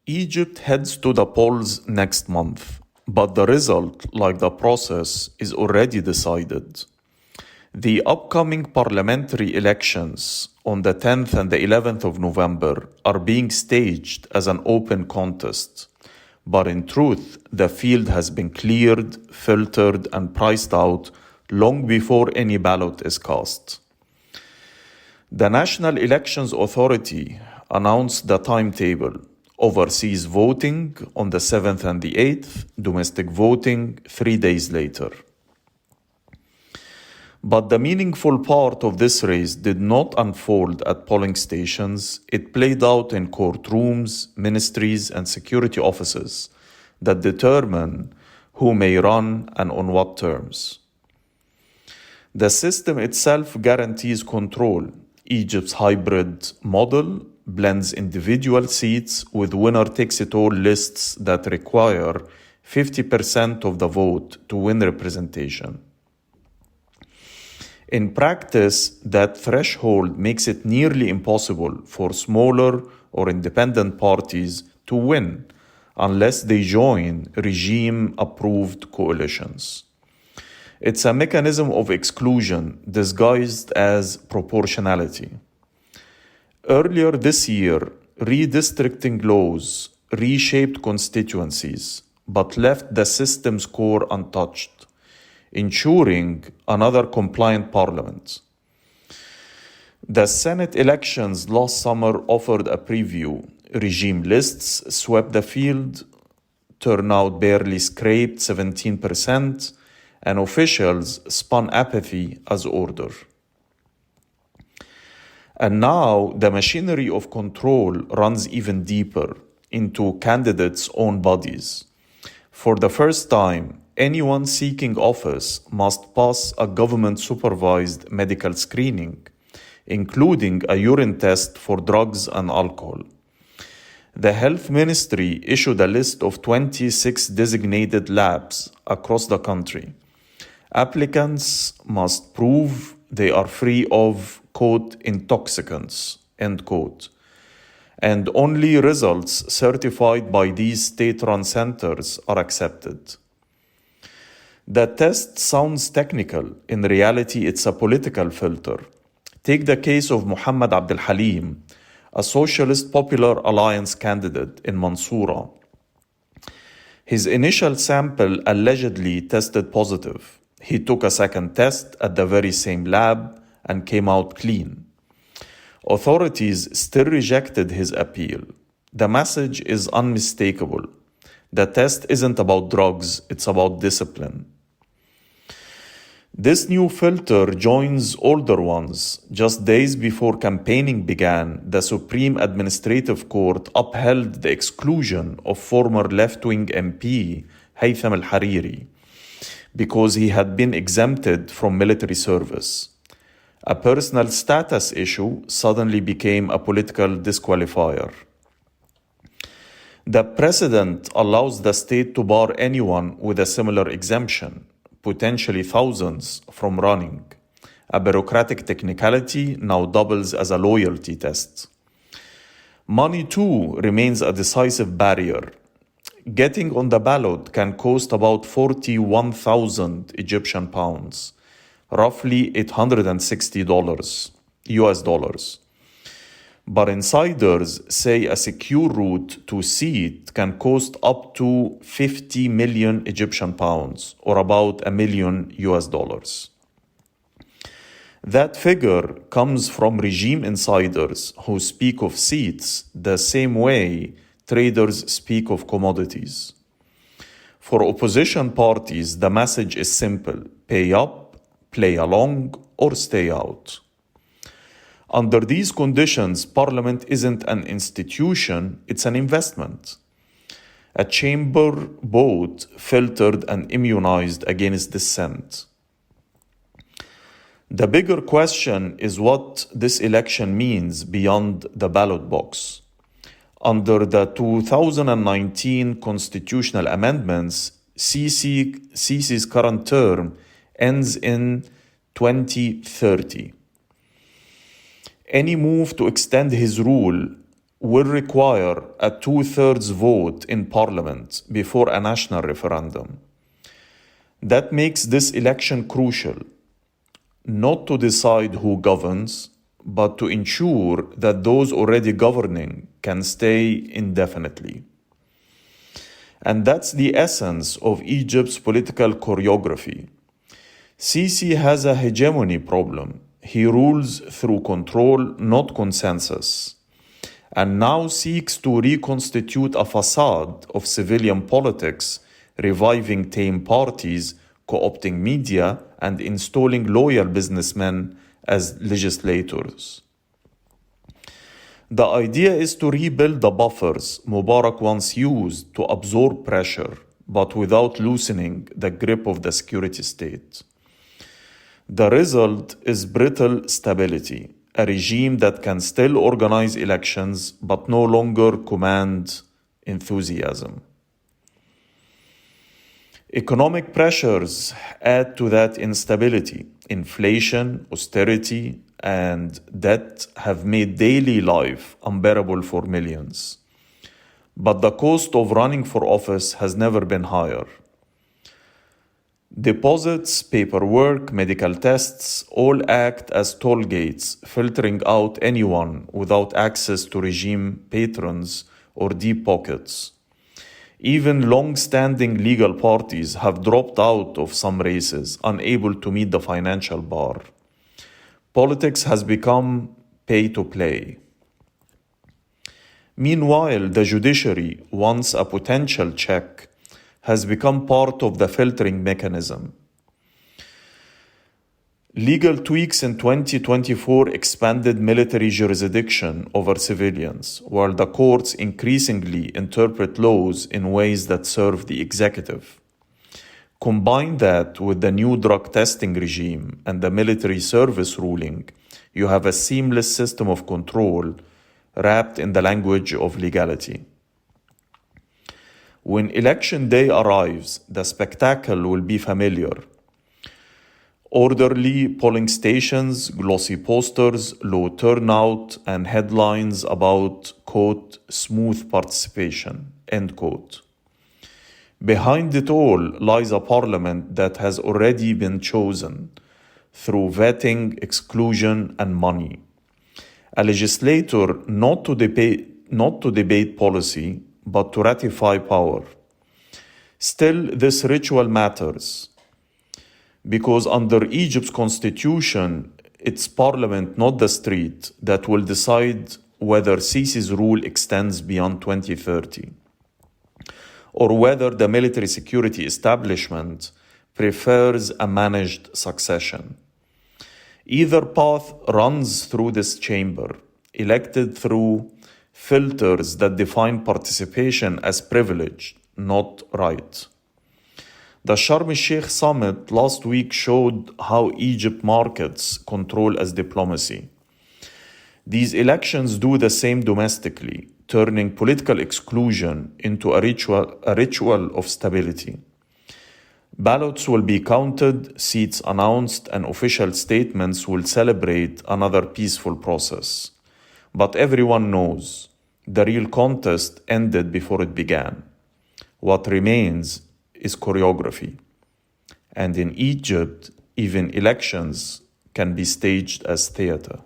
Egypt heads to the polls next month, but the result, like the process, is already decided. The upcoming parliamentary elections on the 10th and the 11th of November are being staged as an open contest. But in truth, the field has been cleared, filtered, and priced out long before any ballot is cast. The National Elections Authority announced the timetable: overseas voting on the 7th and the 8th, domestic voting 3 days later. But the meaningful part of this race did not unfold at polling stations. It played out in courtrooms, ministries, and security offices that determine who may run and on what terms. The system itself guarantees control. Egypt's hybrid model blends individual seats with winner-takes-it-all lists that require 50% of the vote to win representation. In practice, that threshold makes it nearly impossible for smaller or independent parties to win unless they join regime-approved coalitions. It's a mechanism of exclusion disguised as proportionality. Earlier this year, redistricting laws reshaped constituencies but left the system's core untouched, ensuring another compliant parliament. The Senate elections last summer offered a preview. Regime lists swept the field, turnout barely scraped 17%, and officials spun apathy as order. And now the machinery of control runs even deeper into candidates' own bodies. For the first time, anyone seeking office must pass a government-supervised medical screening, including a urine test for drugs and alcohol. The Health Ministry issued a list of 26 designated labs across the country. Applicants must prove they are free of, quote, intoxicants, end quote, and only results certified by these state-run centers are accepted. The test sounds technical. In reality, it's a political filter. Take the case of Muhammad Abdel Halim, a Socialist Popular Alliance candidate in Mansoura. His initial sample allegedly tested positive. He took a second test at the very same lab and came out clean. Authorities still rejected his appeal. The message is unmistakable. The test isn't about drugs, it's about discipline. This new filter joins older ones. Just days before campaigning began, the Supreme Administrative Court upheld the exclusion of former left-wing MP Haytham el-Hariri because he had been exempted from military service. A personal status issue suddenly became a political disqualifier. The precedent allows the state to bar anyone with a similar exemption, potentially thousands, from running. A bureaucratic technicality now doubles as a loyalty test. Money, too, remains a decisive barrier. Getting on the ballot can cost about 41,000 Egyptian pounds, roughly $860 US dollars. But insiders say a secure route to seat can cost up to 50 million Egyptian pounds, or about $1 million US dollars. That figure comes from regime insiders who speak of seats the same way traders speak of commodities. For opposition parties, the message is simple: pay up, play along, or stay out. Under these conditions, Parliament isn't an institution, it's an investment. A chamber vote filtered and immunized against dissent. The bigger question is what this election means beyond the ballot box. Under the 2019 constitutional amendments, Sisi's current term ends in 2030. Any move to extend his rule will require a 2/3 vote in parliament before a national referendum. That makes this election crucial, not to decide who governs, but to ensure that those already governing can stay indefinitely. And that's the essence of Egypt's political choreography. Sisi has a hegemony problem. He rules through control, not consensus, and now seeks to reconstitute a facade of civilian politics, reviving tame parties, co-opting media, and installing loyal businessmen as legislators. The idea is to rebuild the buffers Mubarak once used to absorb pressure, but without loosening the grip of the security state. The result is brittle stability, a regime that can still organize elections but no longer command enthusiasm. Economic pressures add to that instability. Inflation, austerity, and debt have made daily life unbearable for millions. But the cost of running for office has never been higher. Deposits, paperwork, medical tests all act as toll gates, filtering out anyone without access to regime patrons or deep pockets. Even long-standing legal parties have dropped out of some races, unable to meet the financial bar. Politics has become pay-to-play. Meanwhile, the judiciary, once a potential check, has become part of the filtering mechanism. Legal tweaks in 2024 expanded military jurisdiction over civilians, while the courts increasingly interpret laws in ways that serve the executive. Combine that with the new drug testing regime and the military service ruling, you have a seamless system of control wrapped in the language of legality. When election day arrives, the spectacle will be familiar. Orderly polling stations, glossy posters, low turnout, and headlines about, quote, smooth participation, end quote. Behind it all lies a parliament that has already been chosen through vetting, exclusion, and money. A legislator not to debate policy, but to ratify power. Still, this ritual matters, because under Egypt's constitution, it's parliament, not the street, that will decide whether Sisi's rule extends beyond 2030, or whether the military security establishment prefers a managed succession. Either path runs through this chamber, elected through filters that define participation as privilege, not right. The Sharm el-Sheikh summit last week showed how Egypt markets control as diplomacy. These elections do the same domestically, turning political exclusion into a ritual of stability. Ballots will be counted, seats announced, and official statements will celebrate another peaceful process. But everyone knows the real contest ended before it began. What remains is choreography. And in Egypt, even elections can be staged as theater.